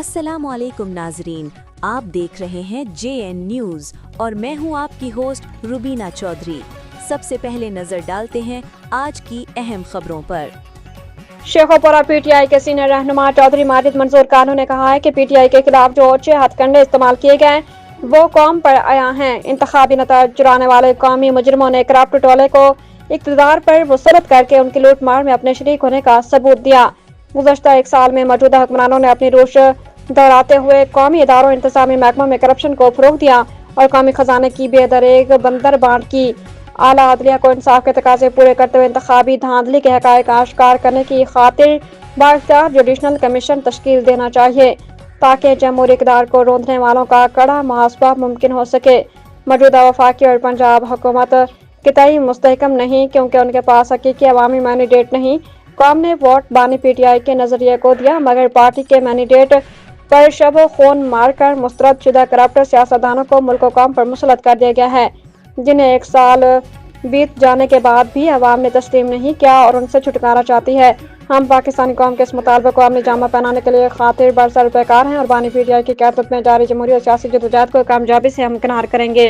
अस्सलाम वालेकुम नाजरीन, आप देख रहे हैं JN न्यूज़ और मैं हूं आपकी होस्ट रुबीना चौधरी। सबसे पहले नजर डालते हैं आज की अहम खबरों पर। शेखोपुरा PTI के सीनियर रहनुमा चौधरी माजिद मंसूर कानू ने कहा है कि PTI के खिलाफ जो अच्छे हथकंडे इस्तेमाल किए गए वो कौम पर आया हैं। इंतखाबी नताज चुराने वाले कौमी मुजरिमों ने करप्ट टोले को इक़्तिदार पर मुसल्लत करके उनकी लूट मार में अपने शरीक होने का सबूत दिया। गुज़श्ता एक साल में मौजूदा हुक्मरानों ने अपनी रोश दोहराते हुए कौमी इदारों इंतजामी महकमों में करप्शन को फरोग दिया और कौमी खजाने की बेदरेग बंदर बांट की। आला अदलिया को इंसाफ के तकाजे पूरे करते हुए इंतखाबी धांधली के हक़ाइक़ आश्कार करने की खातिर बाइख्तियार जुडिशनल कमीशन तश्कील देना चाहिए ताकि जमहूरी इक़्तिदार को रोंदने वालों का कड़ा मुहासबा मुमकिन हो सके। मौजूदा वफाकी और पंजाब हुकूमत कितई मुस्तहकम नहीं क्योंकि उनके पास हकीकी अवामी मैंडेट नहीं। कौम ने वोट बानी PTI के नजरिए को दिया मगर पार्टी के मैंडेट पर शब खून मारकर मुस्तरद शुदा करप्ट सियासतदानों को मुल्क कौम पर मुसल्लत कर दिया गया है, जिन्हें एक साल बीत जाने के बाद भी अवाम ने तस्लीम नहीं किया और उनसे छुटकारा चाहती है। हम पाकिस्तानी कौम के इस मुतालबे को अमली जामा पहनाने के लिए खातिर बरसर पैकार हैं और बानी PTI की क़यादत में जारी जमहूरी और सियासी जदोजहद को कामयाबी से हमकिनार करेंगे।